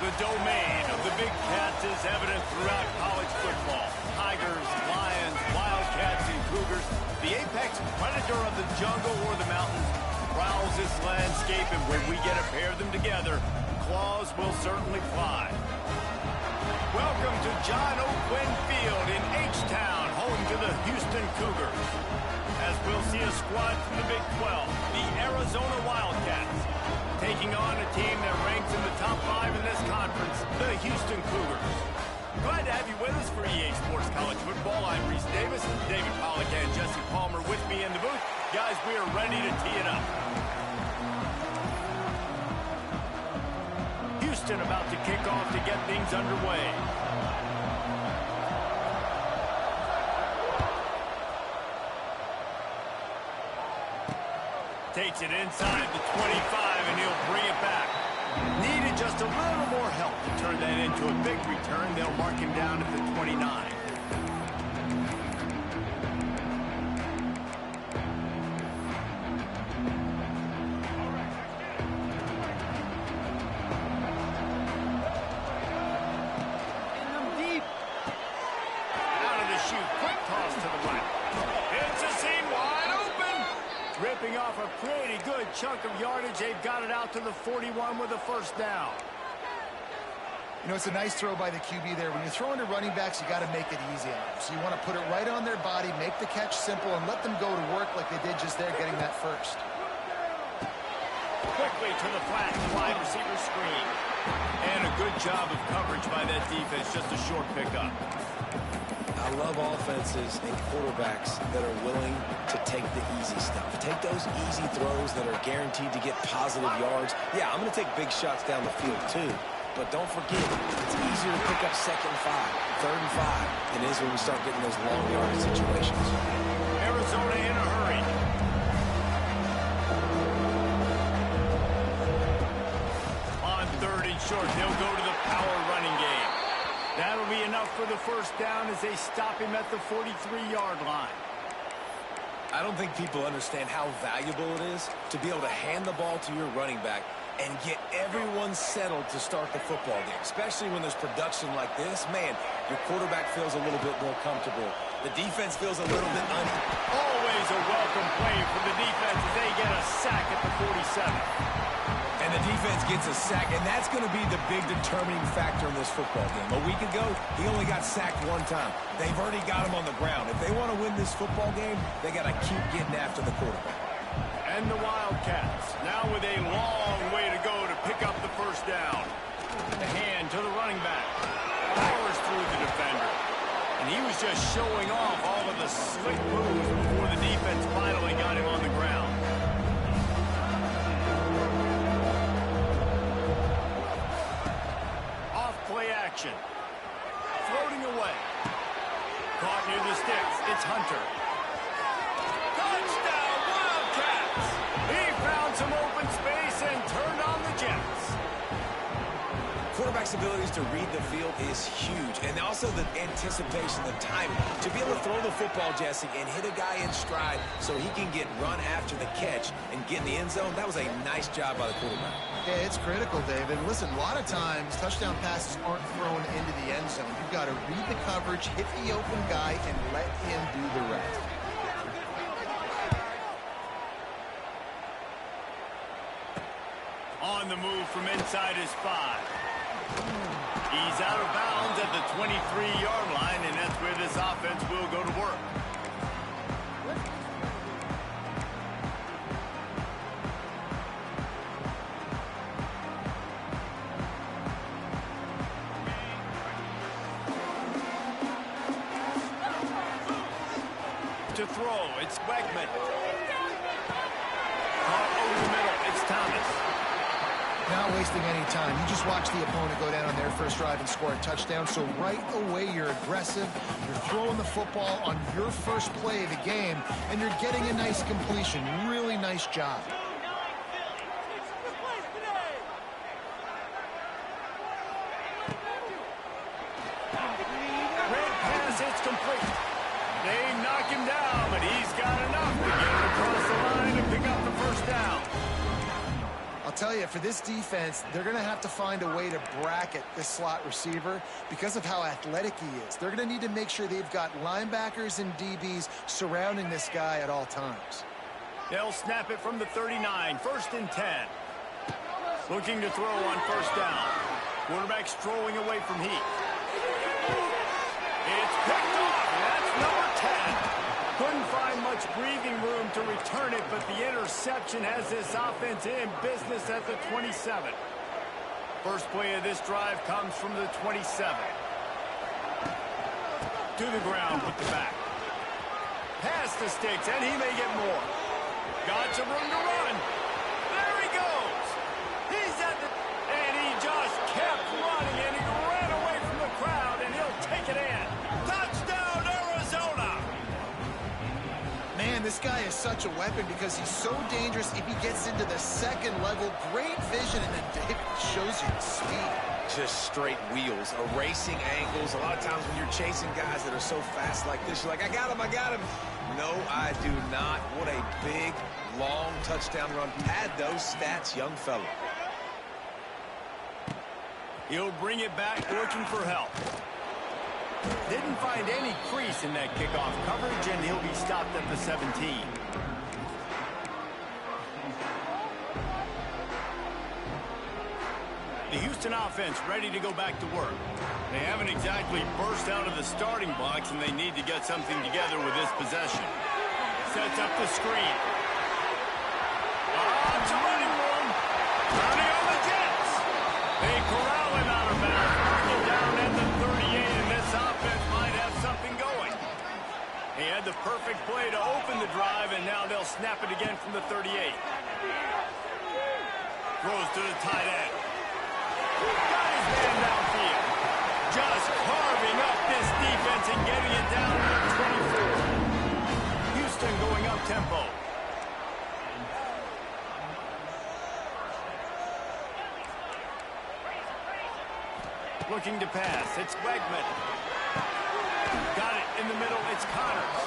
The domain of the big cats is evident throughout college football. Tigers, lions, wildcats, and cougars. The apex predator of the jungle or the mountains prowls this landscape, and when we get a pair of them together, claws will certainly fly. Welcome to John O. Quinn Field in H-Town, home to the Houston Cougars. As we'll see a squad from the Big 12, the Arizona Wildcats, taking on a team that ranks in the top 5 in this conference, the Houston Cougars. Glad to have you with us for EA Sports College Football. I'm Reese Davis, David Pollack and Jesse Palmer with me in the booth. Guys, we are ready to tee it up. Houston about to kick off to get things underway. Takes it inside the 25, and he'll bring it back. Needed just a little more help to turn that into a big return. They'll mark him down at the 29. Out of the chute, quick toss to the right. It's a seam wide open. Ripping off a pretty good chunk of yardage. They've got it out to the 41 with a first down. You know, it's a nice throw by the QB there. When you're throwing to running backs, you got to make it easy on them. So you want to put it right on their body, make the catch simple, and let them go to work like they did just there, getting that first. Quickly to the flat, wide receiver screen. And a good job of coverage by that defense, just a short pickup. I love offenses and quarterbacks that are willing to take the easy stuff. Take those easy throws that are guaranteed to get positive yards. Yeah, I'm going to take big shots down the field too. But don't forget, it's easier to pick up 2nd and 5, 3rd and 5 than it is when we start getting those long yardage situations. Arizona in a hurry. On 3rd and short, they'll go to the power running game. That'll be enough for the first down as they stop him at the 43-yard line. I don't think people understand how valuable it is to be able to hand the ball to your running back and get everyone settled to start the football game, especially when there's production like this. Man, your quarterback feels a little bit more comfortable. The defense feels a little bit uneasy. Always a welcome play for the defense as they get a sack at the 47. And the defense gets a sack, and that's going to be the big determining factor in this football game. A week ago, he only got sacked 1 time. They've already got him on the ground. If they want to win this football game, they got to keep getting after the quarterback. And the Wildcats, now with a long way to go to pick up the first down. The hand to the running back. Powers through the defender. And he was just showing off all of the slick moves before the defense finally got him on the ground. Off play action. Floating away. Caught near the sticks. It's Hunter. Touchdown, Wildcats! He found some open space and turned on the Jets. Quarterback's abilities to read the field is huge, and also the anticipation, the timing. To be able to throw the football, Jesse, and hit a guy in stride so he can get run after the catch and get in the end zone, that was a nice job by the quarterback. Yeah, it's critical, David. Listen, a lot of times, touchdown passes aren't thrown into the end zone. You've got to read the coverage, hit the open guy, and let him do the rest. On the move from inside his 5. He's out of bounds at the 23-yard line, and that's where this offense will go to work. To throw, it's Wegman. Caught over the middle, it's Thomas. Not wasting any time. You just watch the opponent go down on their first drive and score a touchdown. So right away, you're aggressive. You're throwing the football on your first play of the game, and you're getting a nice completion. Really nice job. Red pass, it's complete. They knock him down, but he's got enough to get him across the line and pick up the first down. I'll tell you, for this defense, they're going to have to find a way to bracket this slot receiver because of how athletic he is. They're going to need to make sure they've got linebackers and DBs surrounding this guy at all times. They'll snap it from the 39, 1st and 10. Looking to throw on 1st down. Quarterback strolling away from heat. It's picked off. That's number 10. Couldn't find much breathing room to return it, but the interception has this offense in business at the 27. First play of this drive comes from the 27. To the ground with the back. Pass the sticks, and he may get more. Got some room to run. There he goes. He's at the... And he just kept running, and he ran away from the crowd, and he'll take it in. Touchdown, Arizona! Man, this guy is such a weapon because he's so dangerous if he gets into the second level. Great vision, and then David shows you the speed. Just straight wheels, erasing angles. A lot of times when you're chasing guys that are so fast like this, you're like, I got him, I got him. No, I do not. What a big, long touchdown run. Pad those stats, young fella. He'll bring it back, looking for help. Didn't find any crease in that kickoff coverage, and he'll be stopped at the 17. The Houston offense ready to go back to work. They haven't exactly burst out of the starting blocks, and they need to get something together with this possession. Sets up the screen. Lots of running room. Turning on the Jets. They corral him out of bounds. Mark it down at the 38, and this offense might have something going. He had the perfect play to open the drive, and now they'll snap it again from the 38. Throws to the tight end. Got his man downfield. Just carving up this defense and getting it down to the 24. Houston going up tempo. Looking to pass. It's Wegman. Got it in the middle. It's Connors.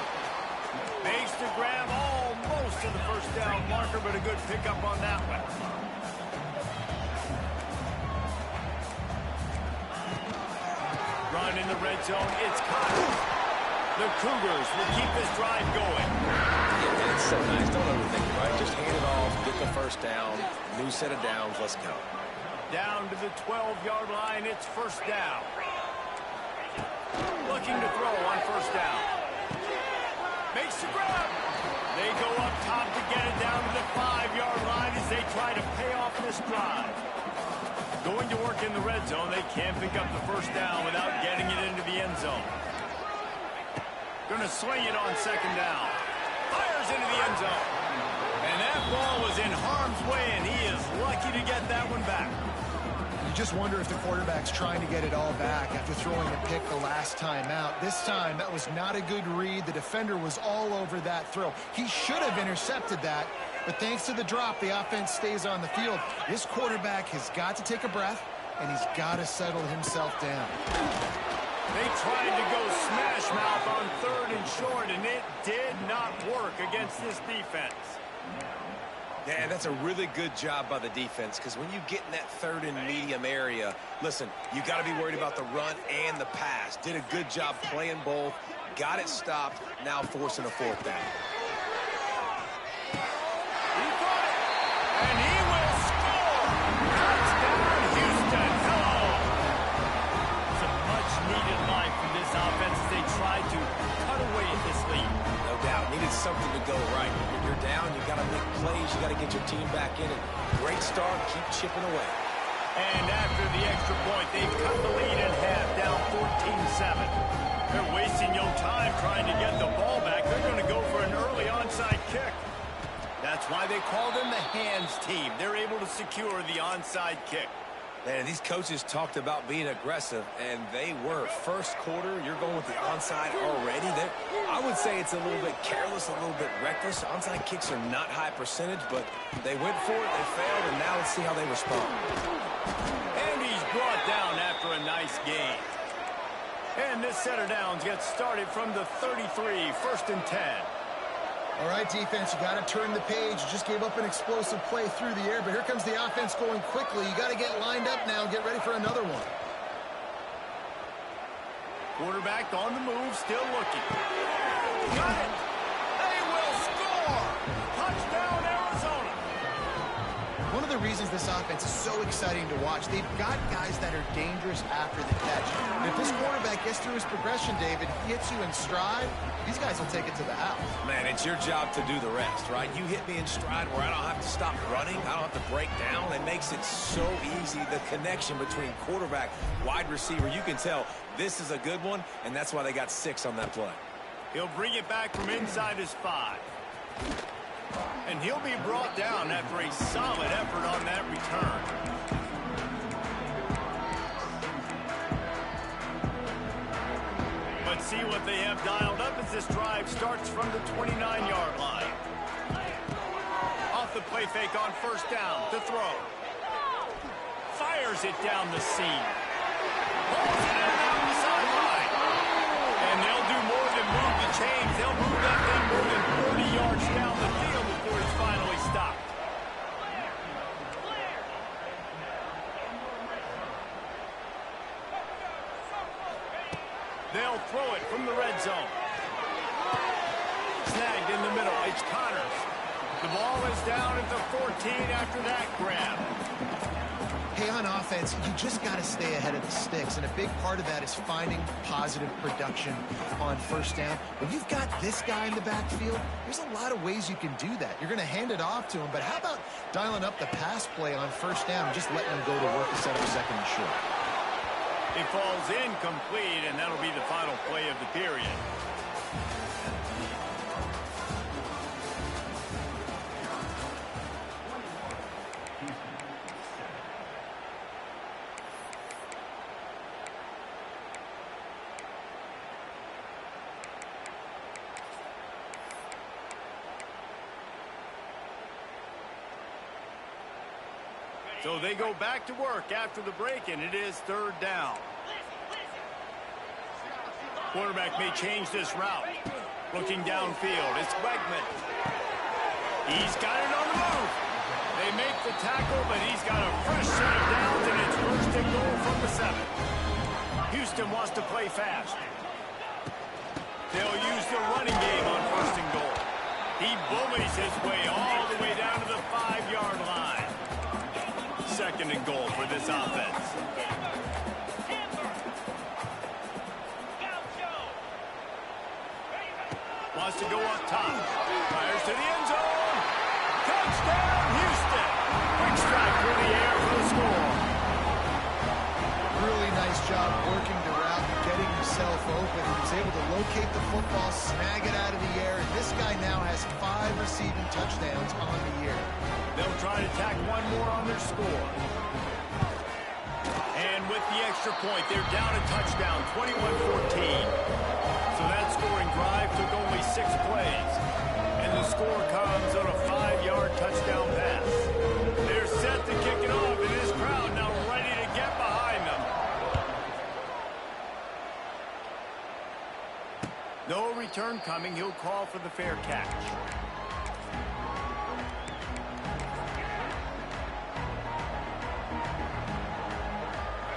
Makes the grab almost to the 1st down marker, but a good pickup on that one. Run in the red zone. It's Connors. The Cougars will keep this drive going. Yeah, man, it's so nice. Don't overthink it, right? Just hand it off, get the 1st down, new set of downs, let's go. Down to the 12-yard line, it's 1st down. Looking to throw on 1st down. Makes the grab. They go up top to get it down to the 5-yard line as they try to pay off this drive. Going to work in the red zone. They can't pick up the 1st down without getting it into the end zone. Going to swing it on 2nd down. Fires into the end zone. And that ball was in harm's way, and he is lucky to get that one back. You just wonder if the quarterback's trying to get it all back after throwing a pick the last time out. This time, that was not a good read. The defender was all over that throw. He should have intercepted that, but thanks to the drop, the offense stays on the field. This quarterback has got to take a breath, and he's got to settle himself down. They tried to go smash mouth on 3rd and short, and it did not work against this defense. Yeah, that's a really good job by the defense, because when you get in that 3rd and medium area, listen, you got to be worried about the run and the pass. Did a good job playing both, got it stopped, now forcing a 4th down. He got it, and he will score. Touchdown, Houston. Hello. Some much-needed life from this offense as they tried to cut away at this lead. No doubt, needed something to go right. When you're down, you got to make plays, you got to get your team back in it. Great start, keep chipping away. And after the extra point, they've cut the lead in half, down 14-7. They're wasting no time trying to get the ball back. They're going to go for an early onside kick. That's why they call them the hands team. They're able to secure the onside kick. Man, these coaches talked about being aggressive, and they were. 1st quarter, you're going with the onside already. I would say it's a little bit careless, a little bit reckless. Onside kicks are not high percentage, but they went for it, they failed, and now let's see how they respond. And he's brought down after a nice gain. And this set of downs gets started from the 33, 1st and 10. All right, defense, you got to turn the page. You just gave up an explosive play through the air, but here comes the offense going quickly. You got to get lined up now and get ready for another one. Quarterback on the move, still looking. Got it. They will score. Touchdown, Arizona. One of the reasons this offense is so exciting to watch, they've got guys that are dangerous after the catch. And if this quarterback gets through his progression, David, hits you in stride, these guys will take it to the house. Man, it's your job to do the rest, right? You hit me in stride where I don't have to stop running. I don't have to break down. It makes it so easy. The connection between quarterback, wide receiver, you can tell this is a good one, and that's why they got 6 on that play. He'll bring it back from inside his 5. And he'll be brought down after a solid effort on that return. Let's see what they have dialed up as this drive starts from the 29-yard line. Off the play fake on first down, to throw. Fires it down the seam. Pulls it in and out the sideline. And they'll do more than move the chains. They'll move that thing more than 40 yards down the field before he's finally stopped. They'll throw it from the red zone. Snagged in the middle. It's Connors. The ball is down at the 14 after that grab. Hey, on offense, you just got to stay ahead of the sticks, and a big part of that is finding positive production on first down. When you've got this guy in the backfield, there's a lot of ways you can do that. You're going to hand it off to him, but how about dialing up the pass play on first down and just letting him go to work instead of a second and short? It falls incomplete, and that'll be the final play of the period. So they go back to work after the break, and it is third down. Quarterback may change this route. Looking downfield, it's Wegman. He's got it on the move. They make the tackle, but he's got a fresh set of downs, and it's first and goal from the 7. Houston wants to play fast. They'll use the running game on first and goal. He bullies his way all the way down to the 5-yard line. Second and goal for this offense. Wants to go up top. Fires to the end zone. Touchdown, Houston. Quick strike through the air for the score. Really nice job working the route and getting himself open. He was able to locate the football, snag it out of the air, and this guy now has 5 receiving touchdowns on the year. They'll try to tack one more on their score. And with the extra point, they're down a touchdown, 21-14. So that scoring drive took only 6 plays. And the score comes on a 5-yard touchdown pass. They're set to kick it off, and this crowd now ready to get behind them. No return coming. He'll call for the fair catch.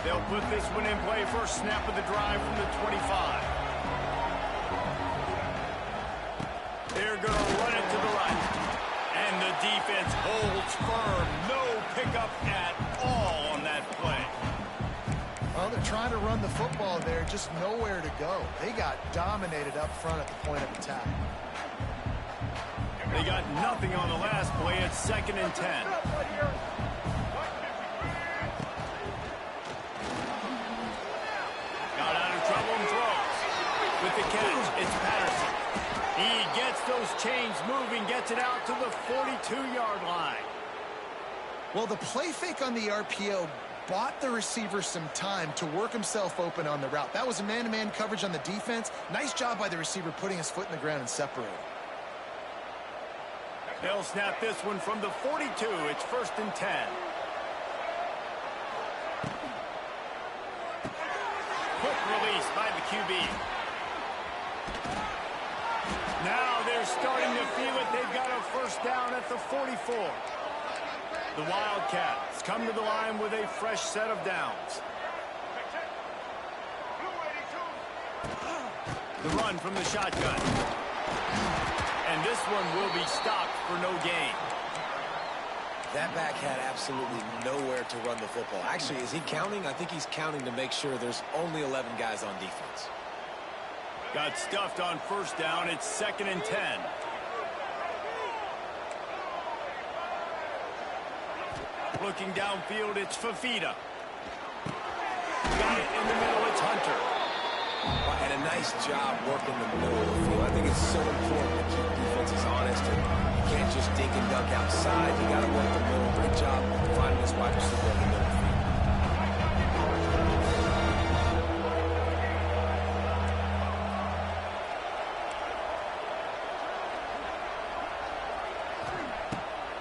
They'll put this one in play. First snap of the drive from the 25. They're going to run it to the right. And the defense holds firm. No pickup at all on that play. Well, they're trying to run the football there, just nowhere to go. They got dominated up front at the point of attack. They got nothing on the last play. It's 2nd and 10. Got out of trouble and throws. With the catch, it's Patterson. He gets those chains moving, gets it out to the 42-yard line. Well, the play fake on the RPO bought the receiver some time to work himself open on the route. That was a man-to-man coverage on the defense. Nice job by the receiver putting his foot in the ground and separating. They'll snap this one from the 42. It's 1st and 10. Quick release by the QB. Now they're starting to feel it. They've got a first down at the 44. The Wildcats come to the line with a fresh set of downs. The run from the shotgun. And this one will be stopped for no gain. That back had absolutely nowhere to run the football. Actually, is he counting? I think he's counting to make sure there's only 11 guys on defense. Got stuffed on first down. It's 2nd and 10. Looking downfield, it's Fafita. Got it in the middle, it's Hunter. And a nice job working the middle of the field. I think it's so important to keep defenses honest. And you can't just dink and dunk outside. You got to work the middle. Great job finding this wide receiver in the middle of the field.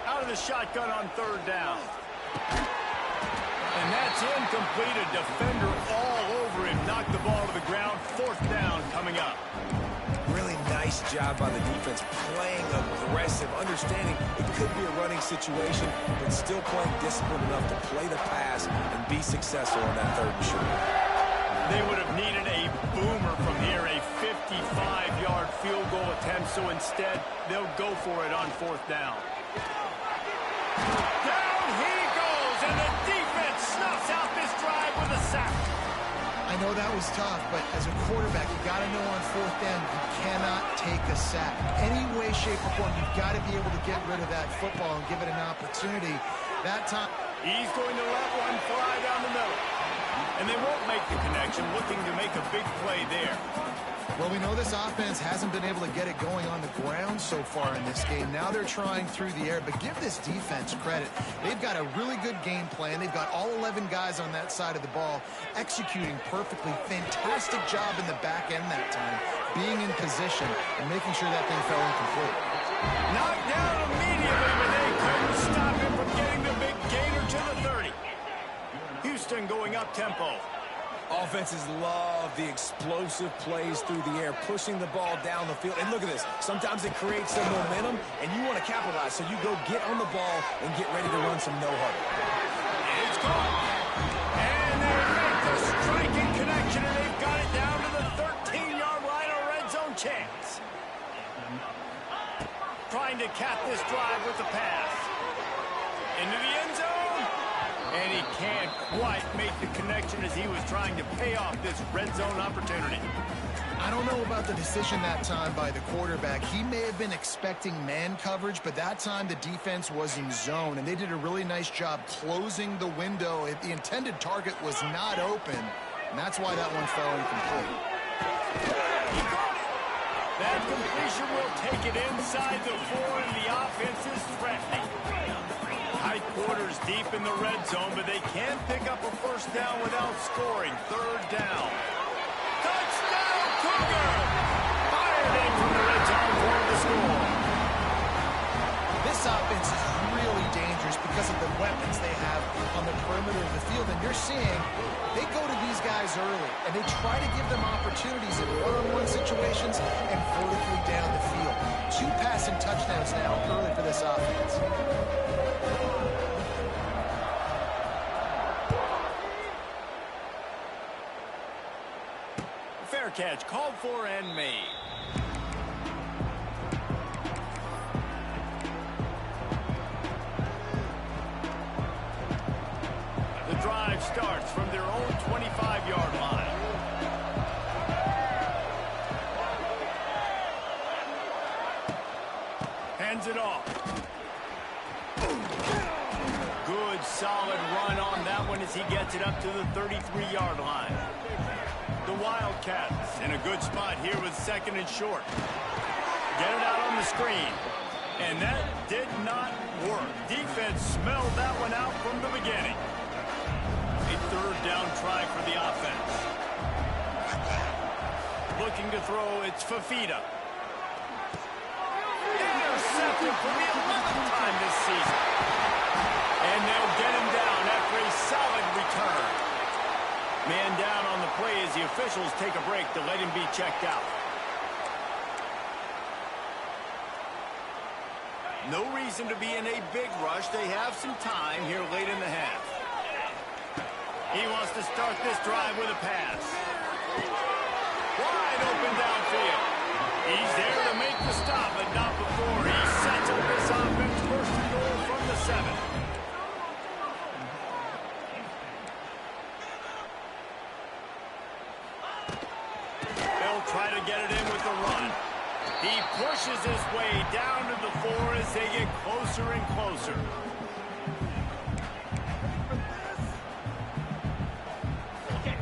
Out of the shotgun on 3rd down. And that's incomplete. A defender all over him. Knocked the ball to the ground. 4th down coming up. Really nice job by the defense, playing aggressive, understanding it could be a running situation, but still playing disciplined enough to play the pass and be successful on that 3rd and short. They would have needed a boomer from here, a 55-yard field goal attempt, so instead they'll go for it on 4th down. Down he goes, and the defense snuffs out this drive with a sack. I know that was tough, but as a quarterback, you got to know on 4th down, you cannot take a sack. Any way, shape, or form, you've got to be able to get rid of that football and give it an opportunity. That time, he's going to let one fly down the middle. And they won't make the connection, looking to make a big play there. well, we know this offense hasn't been able to get it going on the ground so far in this game. Now they're trying through the air, but give this defense credit. They've got a really good game plan. They've got all 11 guys on that side of the ball executing perfectly. Fantastic job in the back end that time, being in position and making sure that thing fell incomplete. Knocked down immediately, but they couldn't stop him from getting the big gainer to the 30. Houston going up tempo. Offenses love the explosive plays through the air, pushing the ball down the field. And look at this. Sometimes it creates some momentum, and you want to capitalize. So you go get on the ball and get ready to run some no-huddle. It's caught. And they make the striking connection, and they've got it down to the 13-yard line, a red zone chance. Trying to cap this drive with the pass. Into the end zone. And he can't quite make the connection as he was trying to pay off this red zone opportunity. I don't know about the decision that time by the quarterback. He may have been expecting man coverage, but that time the defense was in zone, and they did a really nice job closing the window. The intended target was not open, and that's why that one fell incomplete. He got it. That completion will take it inside the 4, and the offense is threatening. Tight quarters deep in the red zone, but they can't pick up a first down without scoring. 3rd down. Touchdown, Cougar! Fired in from the red zone for the score. This offense is really dangerous because of the weapons they have on the perimeter of the field. And you're seeing they go to these guys early, and they try to give them opportunities in one-on-one situations and vertically down the field. 2 passing touchdowns now early for this offense. Fair catch, called for and made. The drive starts from their own 25-yard line. Hands it off. Good, solid run on that one as he gets it up to the 33-yard line. The Wildcats in a good spot here with 2nd and short. Get it out on the screen. And that did not work. Defense smelled that one out from the beginning. A 3rd down try for the offense. Looking to throw, it's Fafita. Intercepted for the 11th time this season. And they'll get him down after a solid return. Man down on the play as the officials take a break to let him be checked out. No reason to be in a big rush. They have some time here late in the half. He wants to start this drive with a pass. Wide open downfield. He's there to make the stop, but not before he sets up this offense. First and goal from the 7. They'll try to get it in with the run. He pushes his way down to the 4 as they get closer and closer.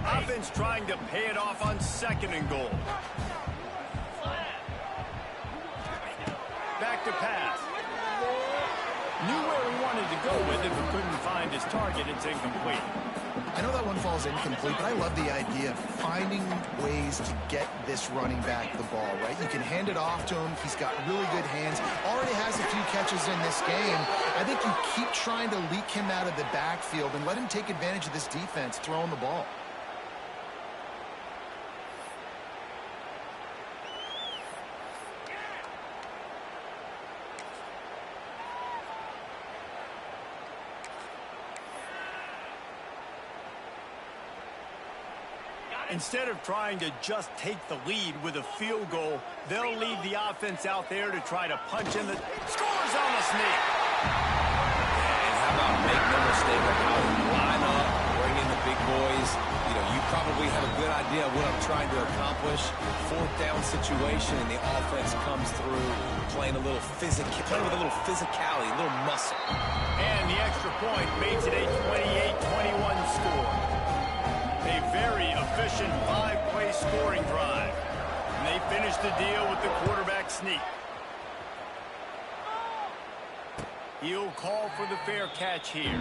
Offense trying to pay it off on 2nd and goal. Back to pass. Knew where he wanted to go with it, but couldn't find his target. It's incomplete. I know that one falls incomplete, but I love the idea of finding ways to get this running back the ball, right? You can hand it off to him. He's got really good hands. Already has a few catches in this game. I think you keep trying to leak him out of the backfield and let him take advantage of this defense throwing the ball. Instead of trying to just take the lead with a field goal, they'll leave the offense out there to try to punch in the scores on the sneak. And how about make no mistake of how you line up, bring in the big boys. You know, you probably have a good idea of what I'm trying to accomplish. 4th down situation, and the offense comes through playing with a little physicality, a little muscle. And the extra point makes it a 28-21 score. A very efficient 5-play scoring drive. And they finish the deal with the quarterback sneak. He'll call for the fair catch here.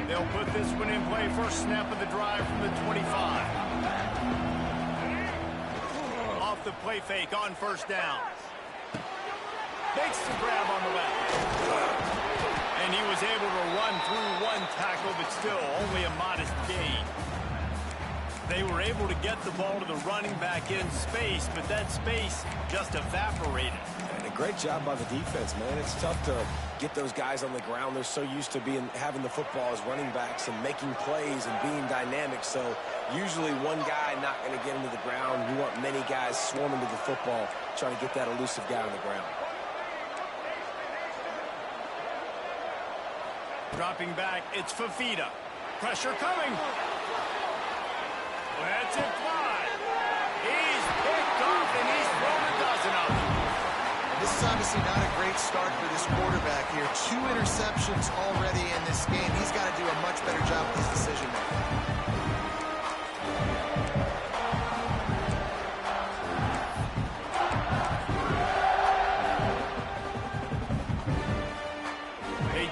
They'll put this one in play. First snap of the drive from the 25. Off the play fake on 1st down. Makes the grab on the left. And he was able to run through one tackle, but still only a modest gain. They were able to get the ball to the running back in space, but that space just evaporated. And a great job by the defense, man. It's tough to get those guys on the ground. They're so used to having the football as running backs and making plays and being dynamic. So usually one guy not going to get into the ground. You want many guys swarming to the football, trying to get that elusive guy on the ground. Dropping back, it's Fafita. Pressure coming. Let's it fly. He's picked off, and he's thrown a dozen of them. This is obviously not a great start for this quarterback here. 2 interceptions already in this game. He's got to do a much better job with his decision-making.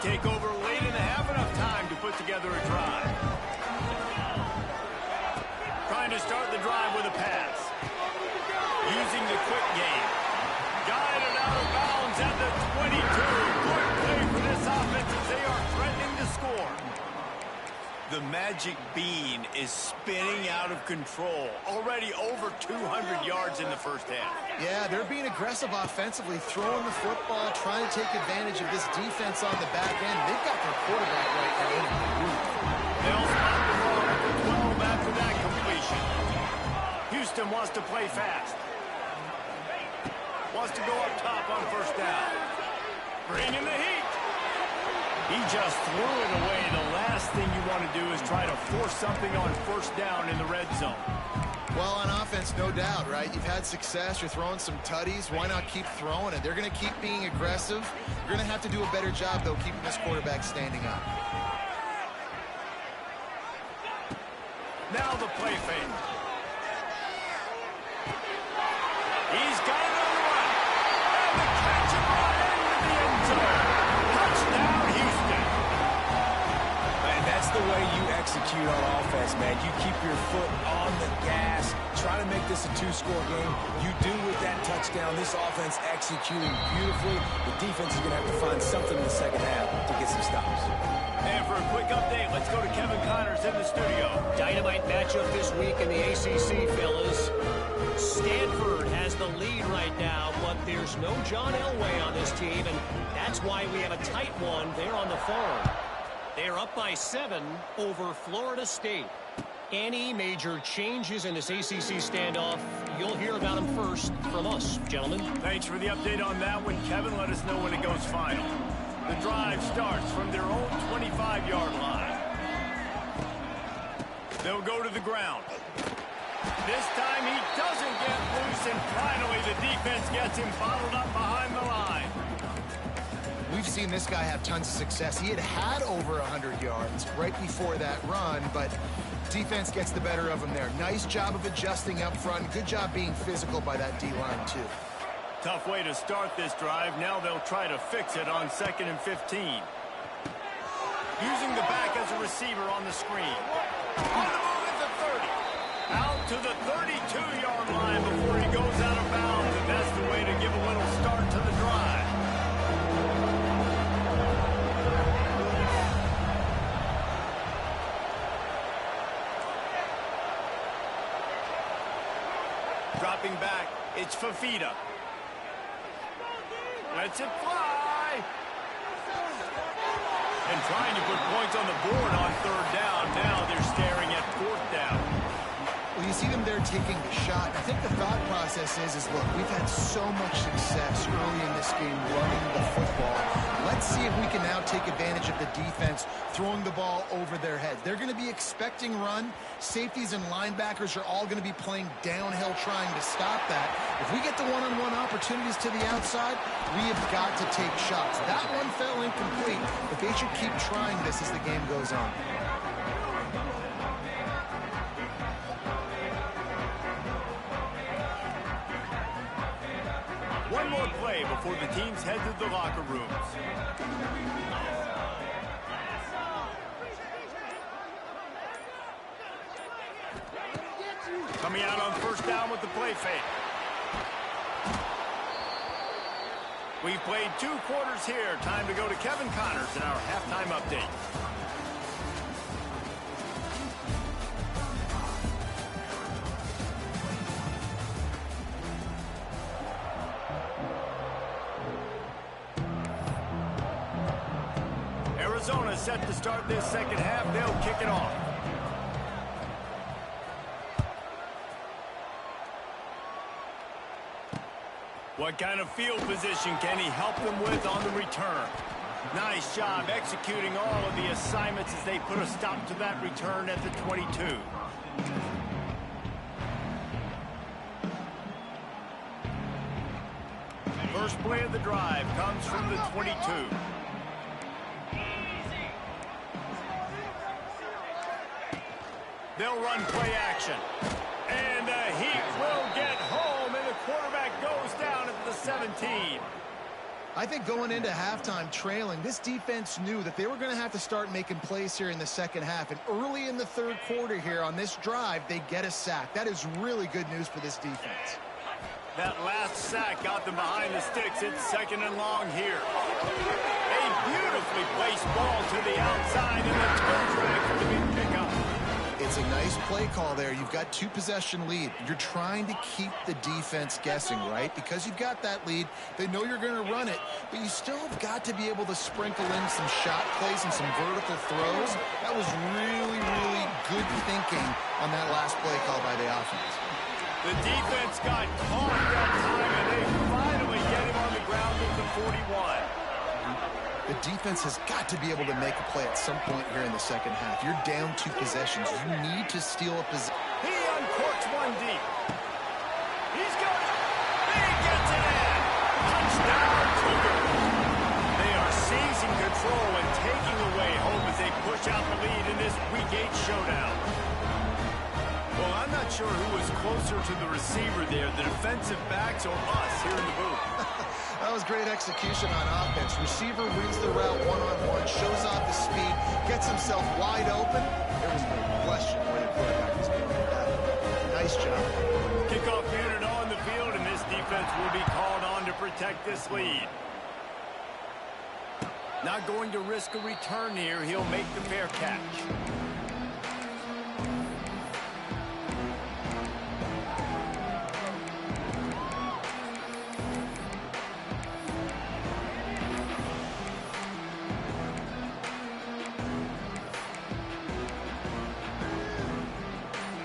Take over late in the half, enough time to put together a drive. Trying to start the drive with a pass. Using the quick game. Guided out of bounds at the 22. Good play for this offense as they are threatening to score. The magic bean is spinning out of control. Already over 200 yards in the first half. Yeah, they're being aggressive offensively, throwing the football, trying to take advantage of this defense on the back end. They've got their quarterback right now in a groove. They'll spot the ball at the 12 after that completion. Houston wants to play fast. Wants to go up top on 1st down. Bringing the heat. He just threw it away. The last thing you want to do is try to force something on 1st down in the red zone. Well, on offense, no doubt, right? You've had success. You're throwing some tutties. Why not keep throwing it? They're going to keep being aggressive. You're going to have to do a better job, though, keeping this quarterback standing up. Now the play fake. He's got it on the run. And the catch and run into the end zone. Touchdown, Houston. Man, that's the way you execute on offense, man. You keep your foot on the gas, try to make this a 2-score game. You do with that touchdown. This offense executing beautifully. The defense is going to have to find something in the second half to get some stops. And for a quick update, let's go to Kevin Connors in the studio. Dynamite matchup this week in the ACC, fellas. Stanford has the lead right now, but there's no John Elway on this team, and that's why we have a tight one there on the farm. They're up by 7 over Florida State. Any major changes in this ACC standoff, you'll hear about them first from us, gentlemen. Thanks for the update on that one, Kevin. Let us know when it goes final. The drive starts from their own 25-yard line. They'll go to the ground. This time he doesn't get loose, and finally the defense gets him bottled up behind the line. We've seen this guy have tons of success. He had over 100 yards right before that run, but defense gets the better of him there. Nice job of adjusting up front. Good job being physical by that D-line, too. Tough way to start this drive. Now they'll try to fix it on 2nd and 15. Using the back as a receiver on the screen. On the move at the 30. Out to the 32-yard line before he goes out of bounds, and that's the way to give a little start to the drive. Dropping back, it's Fafita. Lets it fly. And trying to put points on the board on 3rd down. Now they're staring at 4th down. Well, you see them there taking the shot. I think the thought process is look, we've had so much success early in this game running the football. Let's see if we can now take advantage of the defense throwing the ball over their heads. They're going to be expecting run. Safeties and linebackers are all going to be playing downhill trying to stop that. If we get the one-on-one opportunities to the outside, we have got to take shots. That one fell incomplete, but they should keep trying this as the game goes on. One more play before the teams head to the locker rooms. Coming out on 1st down with the play fake. We've played 2 quarters here. Time to go to Kevin Connors in our halftime update. Arizona set to start this 2nd half. They'll kick it off. What kind of field position can he help them with on the return? Nice job executing all of the assignments as they put a stop to that return at the 22. First play of the drive comes from the 22. They'll run play action. And he will get home, and the quarterback goes down at the 17. I think going into halftime trailing, this defense knew that they were going to have to start making plays here in the 2nd half. And early in the 3rd quarter here on this drive, they get a sack. That is really good news for this defense. That last sack got them behind the sticks. It's 2nd and long here. A beautifully placed ball to the outside, and then turns back for the big pickup. It's a nice play call there. You've got 2-possession lead. You're trying to keep the defense guessing, right? Because you've got that lead, they know you're going to run it, but you still have got to be able to sprinkle in some shot plays and some vertical throws. That was really, really good thinking on that last play call by the offense. The defense got caught that time, and they finally get him on the ground at the 41. The defense has got to be able to make a play at some point here in the 2nd half. You're down 2 possessions. You need to steal a possession. He uncorks one deep. He's got it. He gets it in. Touchdown, Cougars. They are seizing control and taking away home as they push out the lead in this Week 8 showdown. Well, I'm not sure who was closer to the receiver there, the defensive backs or us here in the booth. That was great execution on offense. Receiver reads the route one-on-one, shows off the speed, gets himself wide open. There was no question where the quarterback was going with that. Nice job. Kickoff unit on the field, and this defense will be called on to protect this lead. Not going to risk a return here. He'll make the fair catch.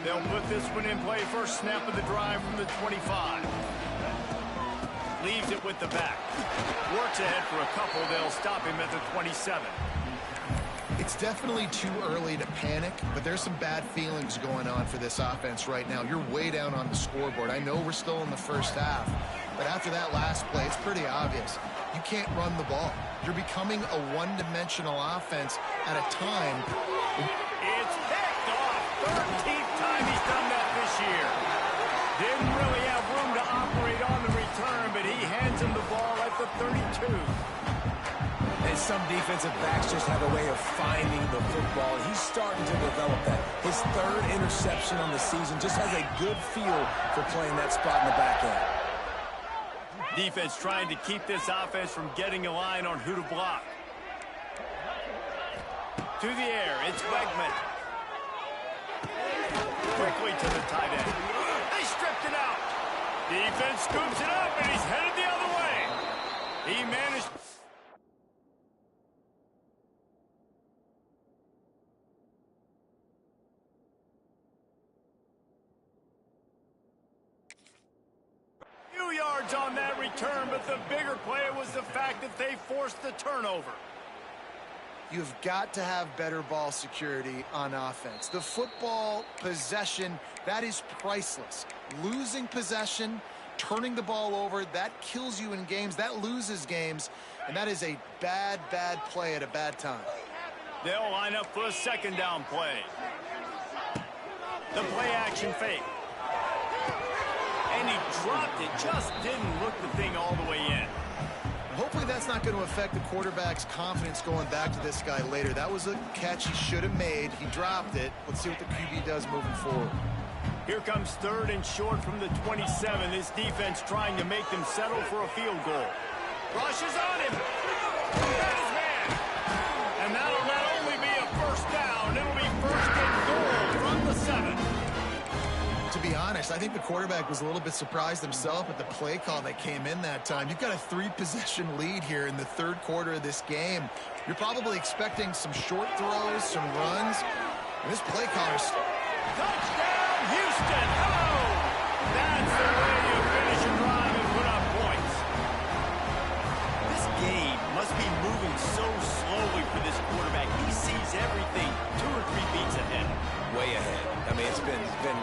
They'll put this one in play first snap of the drive from the 25. Leaves it with the back. Works ahead for a couple. They'll stop him at the 27. It's definitely too early to panic, but there's some bad feelings going on for this offense right now. You're way down on the scoreboard. I know we're still in the first half, but after that last play, it's pretty obvious. You can't run the ball. You're becoming a one-dimensional offense at a time. It's picked off. 13th time he's done that this year. Didn't really have room to operate on the return, but he hands him the ball at the 32. And some defensive backs just have a way of finding the football. He's starting to develop that. His third interception on the season just has a good feel for playing that spot in the back end. Defense trying to keep this offense from getting a line on who to block. To the air, it's Wegman. Quickly to the tight end. They stripped it out. Defense scoops it up, and he's headed the other way. He managed... yards on that return, but the bigger play was the fact that they forced the turnover. You've got to have better ball security on offense. The football possession, that is priceless. Losing possession, turning the ball over, that kills you in games, that loses games, and that is a bad, bad play at a bad time. They'll line up for a second down play. The play action fake. And he dropped it, just didn't look the thing all the way in. Hopefully that's not going to affect the quarterback's confidence going back to this guy later. That was a catch he should have made. He dropped it. Let's see what the QB does moving forward. Here comes third and short from the 27. This defense trying to make them settle for a field goal. Rushes on him. That is man. And that'll not only be a first down, it'll be first and goal from the 7. To be honest, I think the quarterback was a little bit surprised himself at the play call that came in that time. You've got a 3-possession lead here in the third quarter of this game. You're probably expecting some short throws, some runs. And this play caller's... Touchdown, Houston! Oh! That's the way you finish a drive and put up points. This game must be moving so slowly for this quarterback. He sees everything 2 or 3 beats ahead. Way ahead. I mean, it's been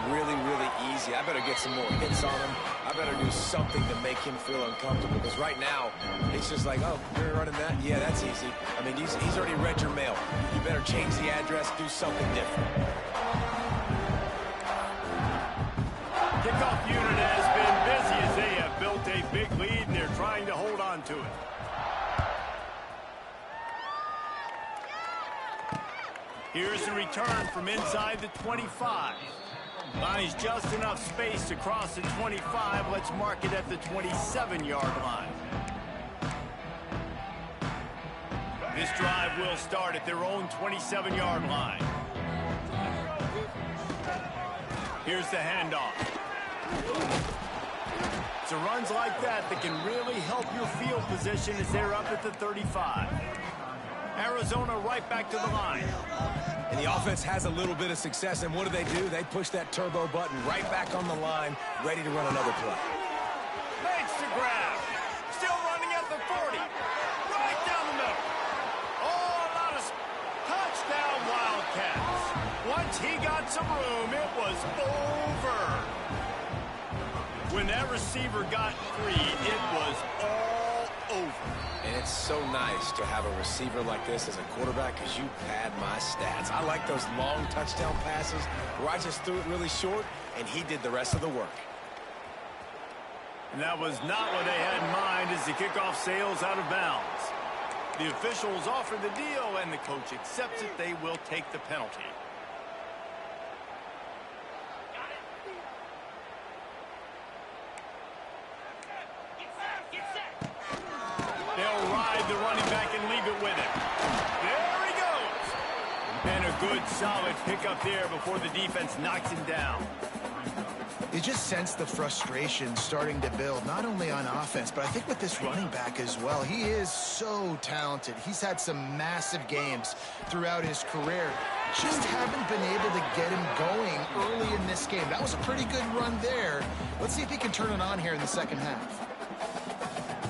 really, really easy. I better get some more hits on him. I better do something to make him feel uncomfortable, because right now, it's just like, oh, you're running that? Yeah, that's easy. I mean, he's already read your mail. You better change the address, do something different. Kickoff unit has been busy as they have built a big lead, and they're trying to hold on to it. Here's the return from inside the 25. Buys just enough space to cross the 25. Let's mark it at the 27-yard line. This drive will start at their own 27-yard line. Here's the handoff. It's runs like that that can really help your field position as they're up at the 35. Arizona right back to the line. And the offense has a little bit of success, and what do? They push that turbo button right back on the line, ready to run another play. Makes the grab. Still running at the 40. Right down the middle. Oh, a lot of touchdown Wildcats. Once he got some room, it was over. When that receiver got free, it was all over. And it's so nice to have a receiver like this as a quarterback, because you pad my stats. I like those long touchdown passes where I just threw it really short, and he did the rest of the work. And that was not what they had in mind as the kickoff sails out of bounds. The officials offer the deal, and the coach accepts it. They will take the penalty. They'll ride the running back and leave it with him. There he goes. And a good, solid pickup there before the defense knocks him down. You just sense the frustration starting to build, not only on offense, but I think with this running back as well. He is so talented. He's had some massive games throughout his career. Just haven't been able to get him going early in this game. That was a pretty good run there. Let's see if he can turn it on here in the second half.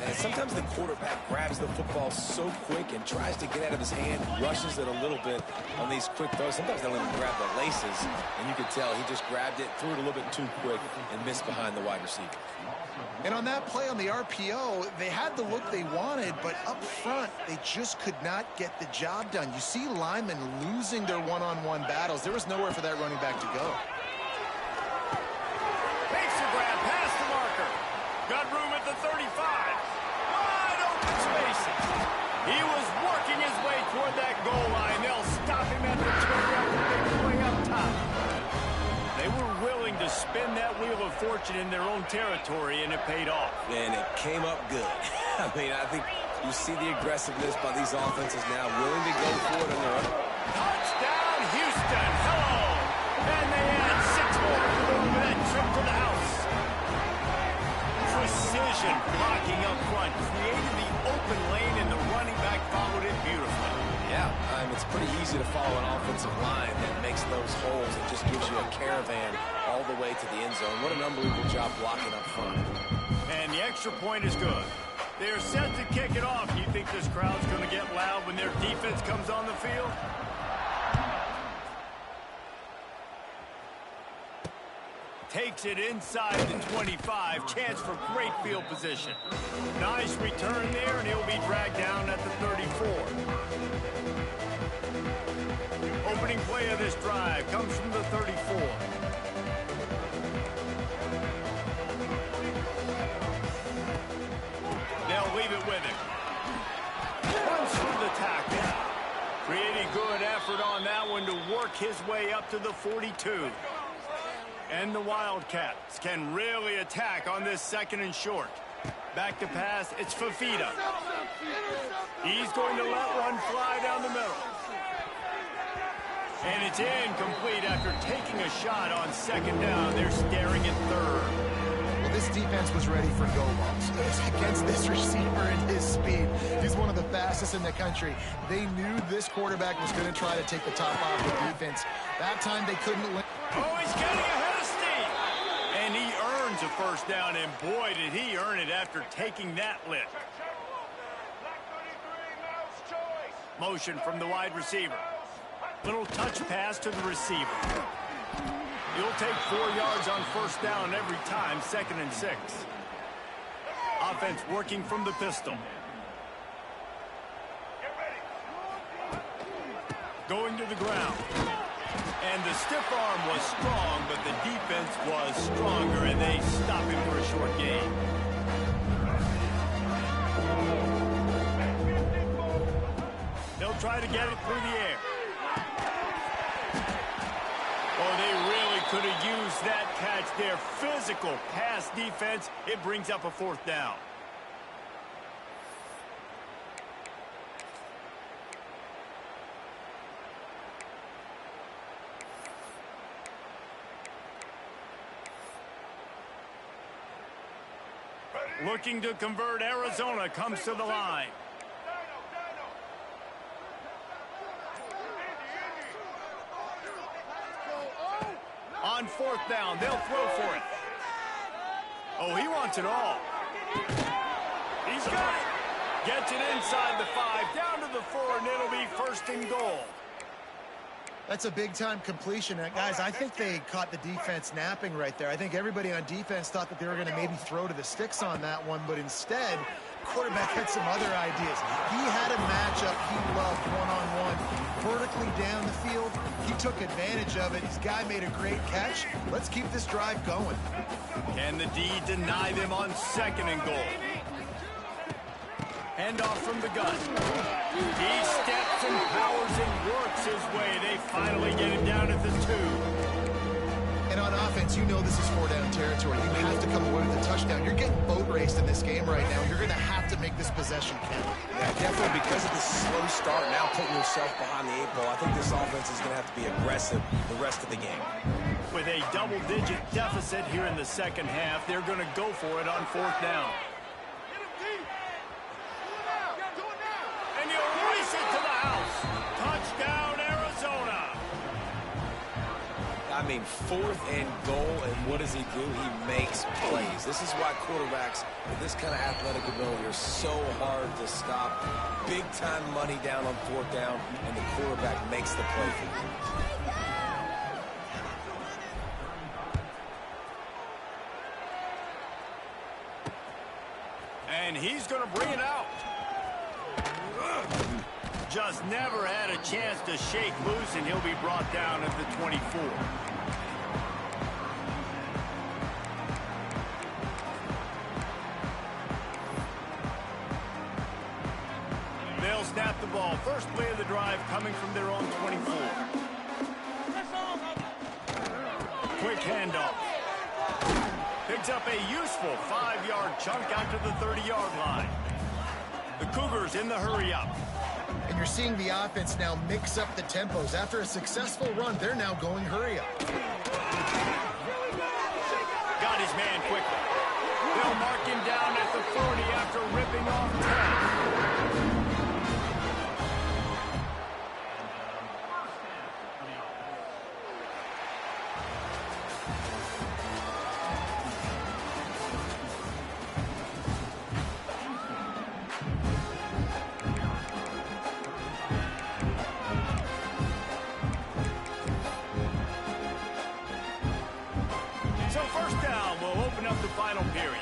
And sometimes the quarterback grabs the football so quick and tries to get out of his hand, rushes it a little bit on these quick throws. Sometimes they don't even grab the laces, and you can tell he just grabbed it, threw it a little bit too quick, and missed behind the wide receiver. And on that play on the RPO, they had the look they wanted, but up front, they just could not get the job done. You see linemen losing their one-on-one battles. There was nowhere for that running back to go. Makes the grab past the marker. Got room at the 35. Wide open spaces. He was working his way toward that goal line. They'll stop him at the 20 after the big play up top. They were willing to spin that wheel of fortune in their own territory, and it paid off. And it came up good. I mean, I think you see the aggressiveness by these offenses now, willing to go for it on their own. Touchdown, Houston. Hello. And they add 6 more to go with that trip to the house. Precision blocking up front created the open lane, and the running back followed it beautifully. Yeah, it's pretty easy to follow an offensive line that makes those holes and just gives you a caravan all the way to the end zone. What an unbelievable job blocking up front. And the extra point is good. They're set to kick it off. You think this crowd's going to get loud when their defense comes on the field? Takes it inside the 25. Chance for great field position. Nice return there, and he'll be dragged down at the 34. Opening play of this drive comes from the 34. They'll leave it with him. Runs through the tackle. Pretty good effort on that one to work his way up to the 42. And the Wildcats can really attack on this 2nd and short. Back to pass, it's Fafita. He's going to let one fly down the middle. And it's incomplete after taking a shot on 2nd down. They're staring at 3rd. Well, this defense was ready for go balls. Against this receiver and his speed. He's one of the fastest in the country. They knew this quarterback was going to try to take the top off the defense. That time they couldn't win. Oh, he's getting ahead of steam. And he earns a 1st down, and boy, did he earn it after taking that lift. Motion from the wide receiver. Little touch pass to the receiver. He'll take 4 yards on 1st down every time, 2nd and 6. Offense working from the pistol. Going to the ground. And the stiff arm was strong, but the defense was stronger, and they stop him for a short gain. They'll try to get it through the air. Oh, they really could have used that catch there. Physical pass defense. It brings up a 4th down. Looking to convert, Arizona comes to the line. On 4th down, they'll throw for it. Oh, he wants it all. He's got it. Gets it inside the 5, down to the 4, and it'll be 1st and goal. That's a big-time completion. And guys, I think they caught the defense napping right there. I think everybody on defense thought that they were going to maybe throw to the sticks on that one, but instead, quarterback had some other ideas. He had a matchup he loved one-on-one, vertically down the field. He took advantage of it. His guy made a great catch. Let's keep this drive going. Can the D deny them on 2nd and goal? Handoff from the gun. He steps and powers and works his way. They finally get him down at the 2. And on offense, you know this is 4-down territory. You have to come away with a touchdown. You're getting boat raced in this game right now. You're going to have to make this possession count. Yeah, definitely because of the slow start, now putting yourself behind the 8 ball. I think this offense is going to have to be aggressive the rest of the game. With a double-digit deficit here in the 2nd half, they're going to go for it on 4th down. And he'll race it to the house. Touchdown, Arizona. I mean, 4th and goal, and what does he do? He makes plays. This is why quarterbacks with this kind of athletic ability are so hard to stop. Big-time money down on 4th down, and the quarterback makes the play for you. And he's going to bring it out. Just never had a chance to shake loose, and he'll be brought down at the 24. They'll snap the ball. First play of the drive coming from their own 24. Quick handoff. Picks up a useful 5-yard chunk out to the 30-yard line. The Cougars in the hurry-up. And you're seeing the offense now mix up the tempos. After a successful run, they're now going hurry-up. Got his man quickly. They'll mark him down at the 40 after ripping off 10. So first down will open up the final period.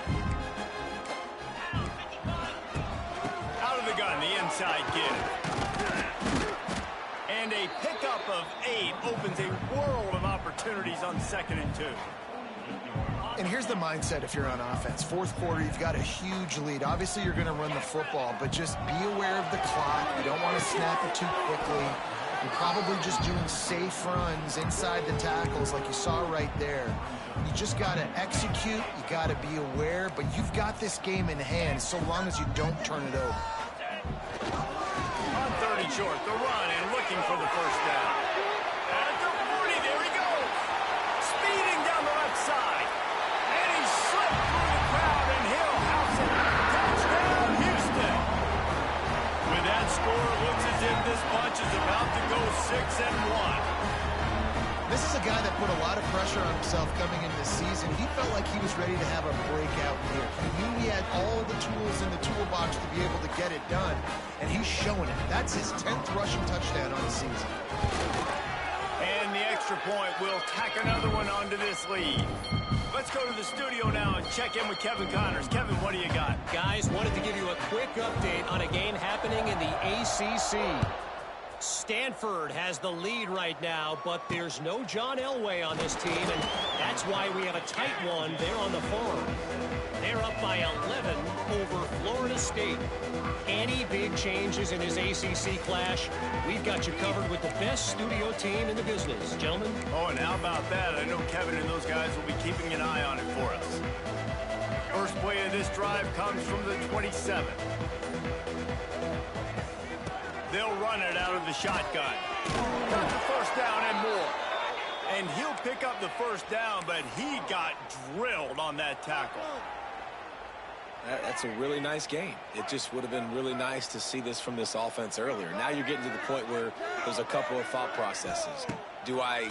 Out of the gun, the inside give. And a pickup of 8 opens a world of opportunities on 2nd and 2. And here's the mindset if you're on offense. 4th quarter, you've got a huge lead. Obviously, you're going to run the football, but just be aware of the clock. You don't want to snap it too quickly. You're probably just doing safe runs inside the tackles like you saw right there. You just got to execute. You got to be aware, but you've got this game in hand so long as you don't turn it over. On 30 short, the run and looking for the first down. At the 40, there he goes. Speeding down the left side. And he slipped through the crowd, and he'll house it. Touchdown, Houston. With that score, it looks as if this bunch is about to go 6-1. This is a guy that put a lot of pressure on himself coming into the season. He felt like he was ready to have a breakout year. He knew he had all the tools in the toolbox to be able to get it done, and he's showing it. That's his 10th rushing touchdown on the season. And the extra point will tack another one onto this lead. Let's go to the studio now and check in with Kevin Connors. Kevin, what do you got? Guys, wanted to give you a quick update on a game happening in the ACC. Stanford has the lead right now, but there's no John Elway on this team, and that's why we have a tight one there on the farm. They're up by 11 over Florida State. Any big changes in this ACC clash, we've got you covered with the best studio team in the business. Gentlemen? Oh, and how about that? I know Kevin and those guys will be keeping an eye on it for us. First play of this drive comes from the 27. They'll run it out of the shotgun. Got the first down and more. And he'll pick up the first down, but he got drilled on that tackle. That's a really nice game. It just would have been really nice to see this from this offense earlier. Now you're getting to the point where there's a couple of thought processes. Do I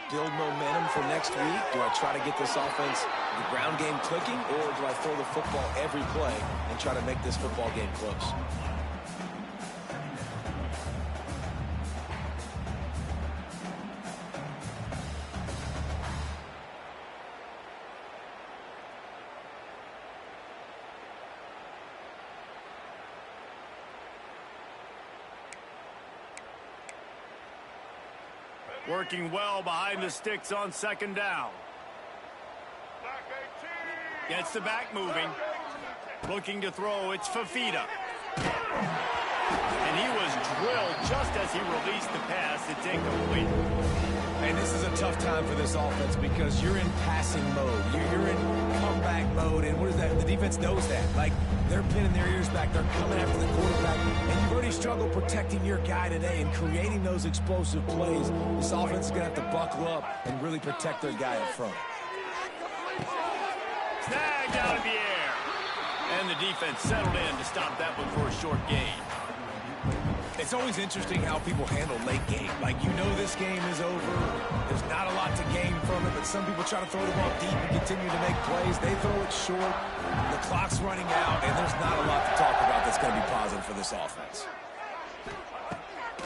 build momentum for next week? Do I try to get this offense, the ground game clicking, or do I throw the football every play and try to make this football game close? Working well behind the sticks on 2nd down. Gets the back moving. Looking to throw, it's Fafita. And he was drilled just as he released the pass. It's incomplete. And this is a tough time for this offense because you're in passing mode. You're in comeback mode, and what is that? The defense knows that. Like, they're pinning their ears back. They're coming after the quarterback, and you've already struggled protecting your guy today and creating those explosive plays. This offense is going to have to buckle up and really protect their guy up front. Snagged out of the air. And the defense settled in to stop that one for a short gain. It's always interesting how people handle late game. Like, you know this game is over. There's not a lot to gain from it, but some people try to throw the ball deep and continue to make plays. They throw it short. The clock's running out, and there's not a lot to talk about that's going to be positive for this offense.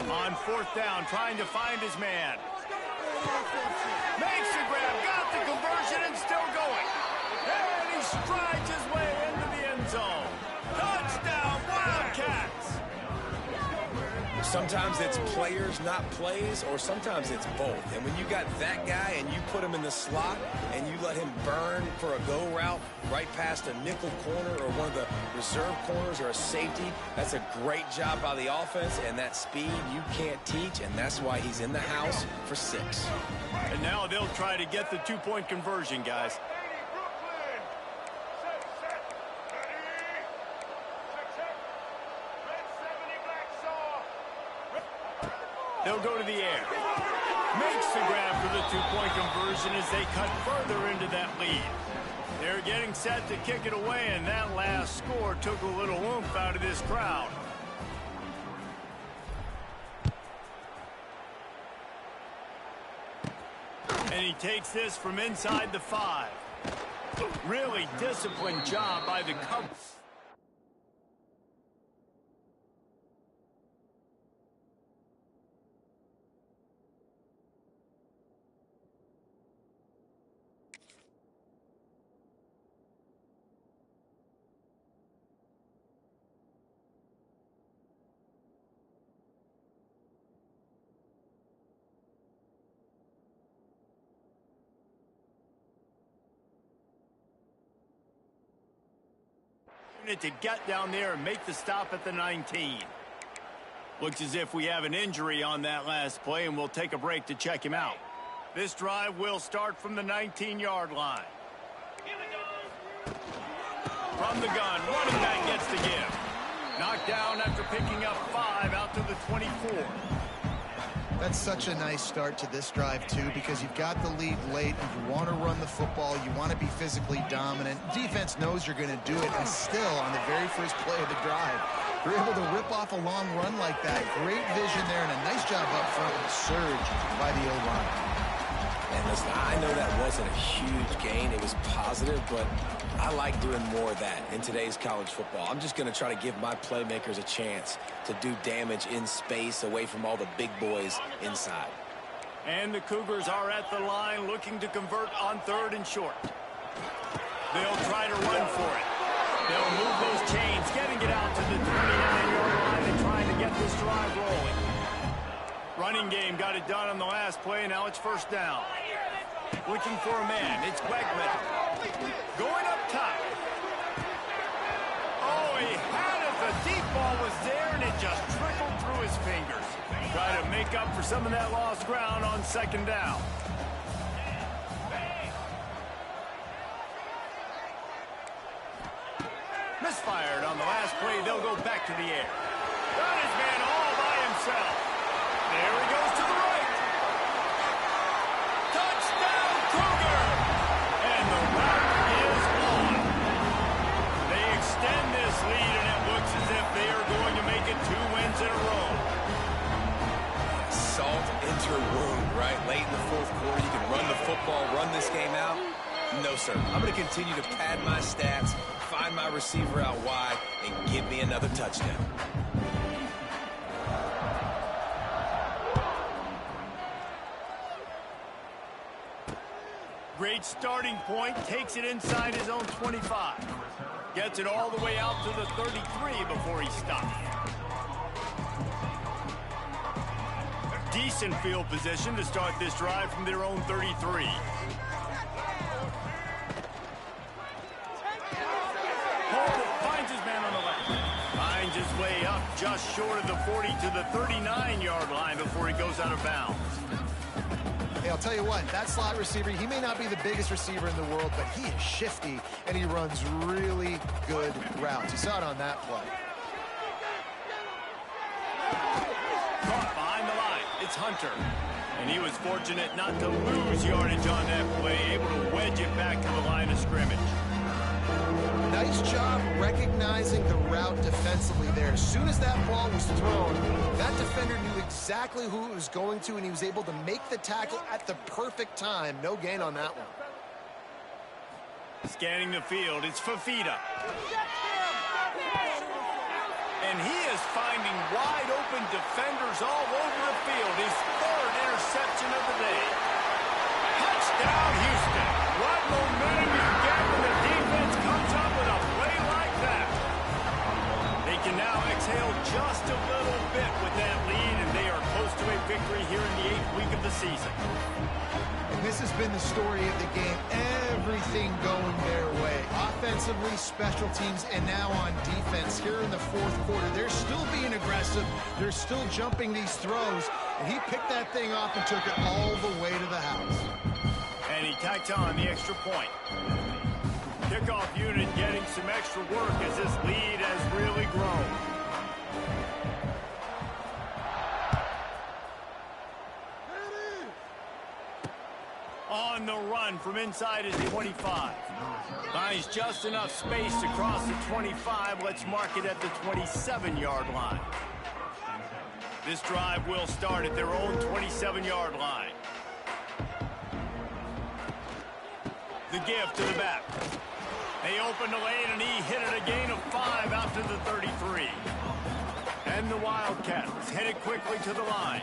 On fourth down, trying to find his man. Makes the grab, got the conversion, and still going. And he strides his way into the end zone. Touchdown, Wildcats! Sometimes it's players, not plays, or sometimes it's both. And when you got that guy and you put him in the slot and you let him burn for a go route right past a nickel corner or one of the reserve corners or a safety, that's a great job by the offense, and that speed you can't teach, and that's why he's in the house for 6. And now they'll try to get the two-point conversion, guys. They'll go to the air. Makes the grab for the two-point conversion as they cut further into that lead. They're getting set to kick it away, and that last score took a little oomph out of this crowd. And he takes this from inside the 5. Really disciplined job by the Cubs. To get down there and make the stop at the 19. Looks as if we have an injury on that last play, and we'll take a break to check him out. This drive will start from the 19-yard line. From the gun, running back gets the give. Knocked down after picking up 5 out to the 24. That's such a nice start to this drive, too, because you've got the lead late, and you want to run the football. You want to be physically dominant. Defense knows you're going to do it, and still, on the very first play of the drive, you're able to rip off a long run like that. Great vision there, and a nice job up front with the surge by the O-line. And listen, I know that wasn't a huge gain. It was positive, but I like doing more of that in today's college football. I'm just going to try to give my playmakers a chance to do damage in space away from all the big boys inside. And the Cougars are at the line looking to convert on 3rd and short. They'll try to run for it. They'll move those chains, getting it out to the 29-yard line and trying to get this drive rolling. Running game got it done on the last play, and now it's first down. Looking for a man. It's Wegman. Going up top. Oh, he had it. The deep ball was there, and it just trickled through his fingers. Try to make up for some of that lost ground on 2nd down. Misfired on the last play. They'll go back to the air. Got his man all by himself. There he goes to the right. Touchdown, Cougar! And the route is on. They extend this lead, and it looks as if they are going to make it 2 wins in a row. Salt into your wound, right? Late in the 4th quarter, you can run the football, run this game out. No, sir. I'm going to continue to pad my stats, find my receiver out wide, and give me another touchdown. Great starting point, takes it inside his own 25. Gets it all the way out to the 33 before he stops. Decent field position to start this drive from their own 33. Finds his man on the left. Finds his way up just short of the 40 to the 39-yard line before he goes out of bounds. Hey, I'll tell you what, that slot receiver, he may not be the biggest receiver in the world, but he is shifty, and he runs really good routes. You saw it on that play. Caught behind the line. It's Hunter. And he was fortunate not to lose yardage on that play, able to wedge it back to the line of scrimmage. Nice job recognizing the route defensively there. As soon as that ball was thrown, that defender knew exactly who it was going to, and he was able to make the tackle at the perfect time. No gain on that one. Scanning the field, it's Fafita. And he is finding wide open defenders all over the field. His third interception of the day. Touchdown, Houston. What momentum you get when the defense comes up with a play like that. They can now exhale just a little bit with that lead, and they are close to a victory here in the 8th week of the season. And this has been the story of the game. Everything going their way. Offensively, special teams, and now on defense here in the 4th quarter. They're still being aggressive. They're still jumping these throws. And he picked that thing off and took it all the way to the house. And he tacked on the extra point. Kickoff unit getting some extra work as this lead has really grown. On the run from inside his 25. Finds just enough space to cross the 25. Let's mark it at the 27-yard line. This drive will start at their own 27-yard line. The give to the back. They opened the lane, and he hit it a gain of 5 out to the 33. And the Wildcats headed quickly to the line.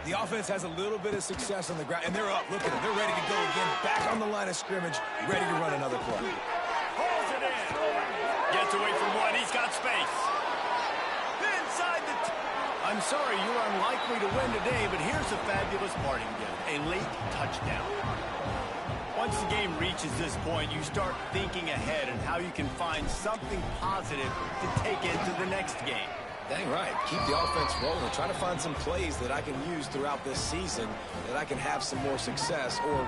The offense has a little bit of success on the ground, and they're up. Look at them. They're ready to go again. Back on the line of scrimmage, ready to run another play. Pulls it in. Gets away from one. He's got space. Inside the... I'm sorry, you're unlikely to win today, but here's a fabulous parting gift. A late touchdown. Once the game reaches this point, you start thinking ahead and how you can find something positive to take into the next game. Dang right. Keep the offense rolling. Try to find some plays that I can use throughout this season that I can have some more success, or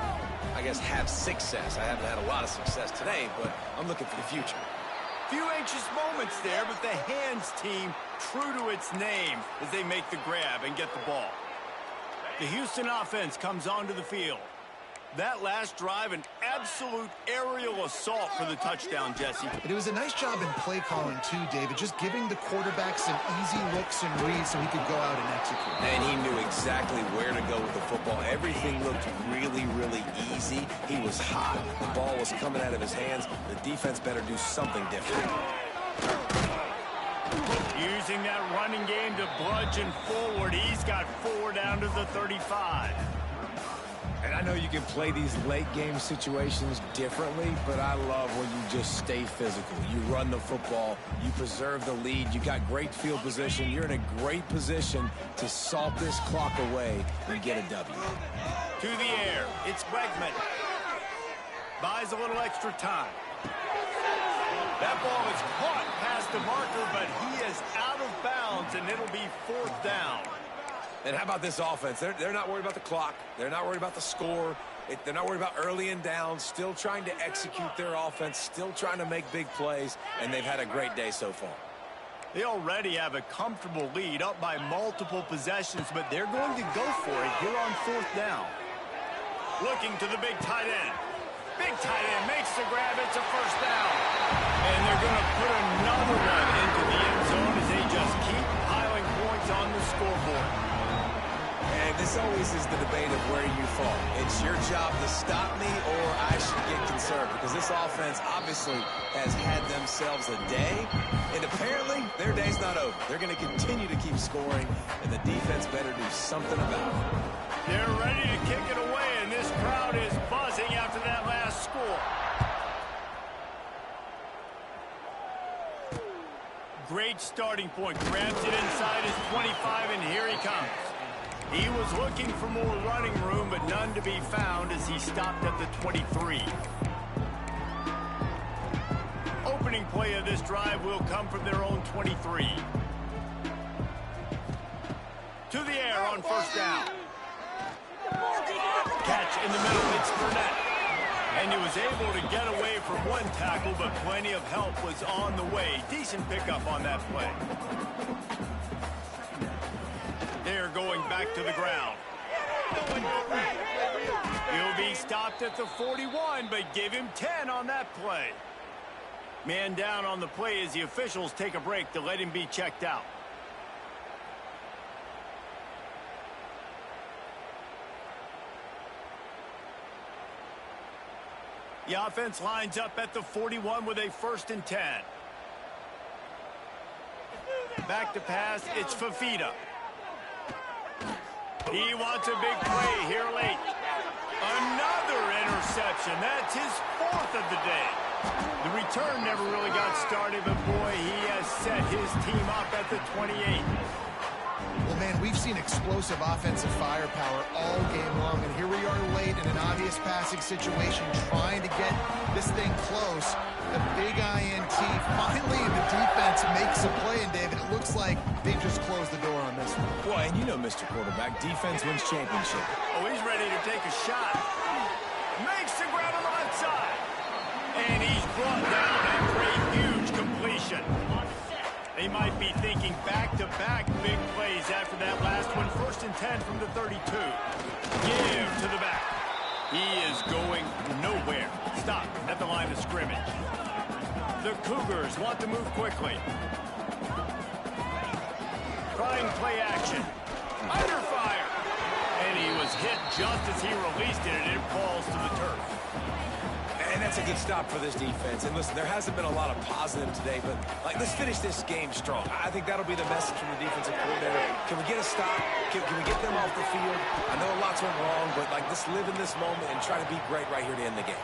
I guess have success. I haven't had a lot of success today, but I'm looking for the future. Few anxious moments there, but the hands team true to its name as they make the grab and get the ball. The Houston offense comes onto the field. That last drive, an absolute aerial assault for the touchdown, Jesse. But it was a nice job in play calling, too, David, just giving the quarterback some easy looks and reads so he could go out and execute. And he knew exactly where to go with the football. Everything looked really, really easy. He was hot. The ball was coming out of his hands. The defense better do something different. Using that running game to bludgeon forward. He's got 4 down to the 35. And I know you can play these late game situations differently, but I love when you just stay physical. You run the football, you preserve the lead, you got great field position, you're in a great position to salt this clock away and get a W. To the air, it's Bregman. Buys a little extra time. That ball is caught past the marker, but he is out of bounds, and it'll be 4th down. And how about this offense? They're not worried about the clock. They're not worried about the score. They're not worried about early and down. Still trying to execute their offense. Still trying to make big plays. And they've had a great day so far. They already have a comfortable lead up by multiple possessions, but they're going to go for it here on 4th down. Looking to the big tight end. Big tight end makes the grab. It's a 1st down. And they're going to put another one into the end zone as they just keep piling points on the scoreboard. And this always is the debate of where you fall. It's your job to stop me, or I should get concerned, because this offense obviously has had themselves a day, and apparently their day's not over. They're going to continue to keep scoring, and the defense better do something about it. They're ready to kick it away, and this crowd is buzzing after that last score. Great starting point. Grabs it inside his 25, and here he comes. He was looking for more running room, but none to be found as he stopped at the 23. Opening play of this drive will come from their own 23. To the air on 1st down. Catch in the middle, it's Burnett. And he was able to get away from one tackle, but plenty of help was on the way. Decent pickup on that play. They're going back to the ground. He'll be stopped at the 41, but give him 10 on that play. Man down on the play as the officials take a break to let him be checked out. The offense lines up at the 41 with a 1st and 10. Back to pass, it's Fafita. He wants a big play here late. Another interception. That's his 4th of the day. The return never really got started, but boy, he has set his team up at the 28. Well, man, we've seen explosive offensive firepower all game long, and here we are late in an obvious passing situation trying to get this thing close. A big INT. Finally, the defense makes a play, and David, it looks like they've just closed the door on this one. Boy, and you know, Mr. Quarterback, defense wins championship. Oh, he's ready to take a shot. Makes the grab on the left side. And he's brought down after a huge completion. They might be thinking back-to-back big plays after that last one. 1st and 10 from the 32. Give to the back. He is going nowhere. Stop at the line of scrimmage. The Cougars want to move quickly. Trying play action. Under fire. And he was hit just as he released it, and it falls to the turf. And that's a good stop for this defense. And listen, there hasn't been a lot of positive today, but let's finish this game strong. I think that'll be the message from the defensive coordinator. Can we get a stop? Can we get them off the field? I know lots went wrong, but let's live in this moment and try to be great right here to end the game.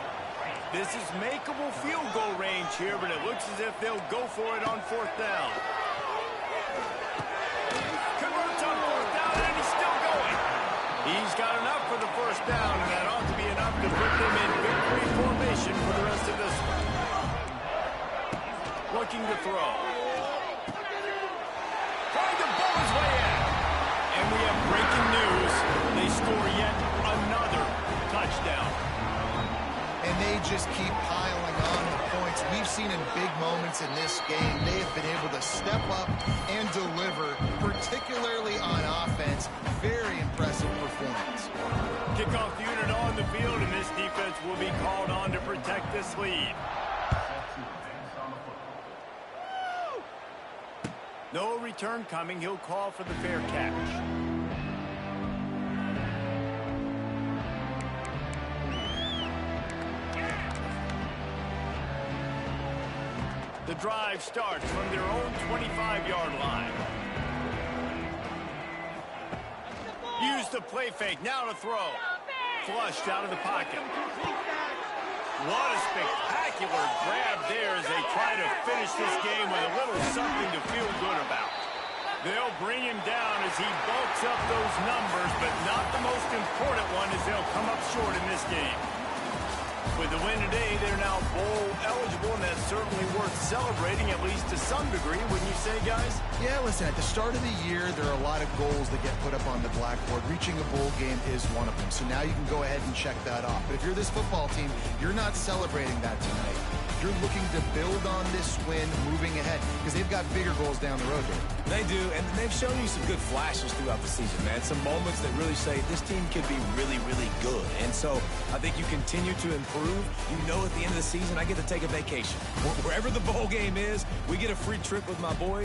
This is makeable field goal range here, but it looks as if they'll go for it on 4th down. Converts on 4th down, and he's still going. He's got enough for the 1st down, and that ought to be enough to put them in victory formation for the rest of this one. Looking to throw. Trying to bowl his way in. And we have breaking news. They score yet another touchdown. And they just keep piling on the points. We've seen in big moments in this game, they have been able to step up and deliver, particularly on offense. Very impressive performance. Kickoff unit on the field, and this defense will be called on to protect this lead. No return coming. He'll call for the fair catch. The drive starts from their own 25-yard line. Use the play fake. Now to throw. Flushed out of the pocket. What a spectacular grab there as they try to finish this game with a little something to feel good about. They'll bring him down as he bulks up those numbers, but not the most important one as they'll come up short in this game. With the win today, they're now bowl eligible, and that's certainly worth celebrating, at least to some degree, wouldn't you say, guys? Yeah, listen, at the start of the year, there are a lot of goals that get put up on the blackboard. Reaching a bowl game is one of them. So now you can go ahead and check that off. But if you're this football team, you're not celebrating that tonight. You're looking to build on this win moving ahead because they've got bigger goals down the road, Dave. They do, and they've shown you some good flashes throughout the season, man. Some moments that really say this team could be really, really good. And so I think you continue to improve. You know at the end of the season, I get to take a vacation. Wherever the bowl game is, we get a free trip with my boys.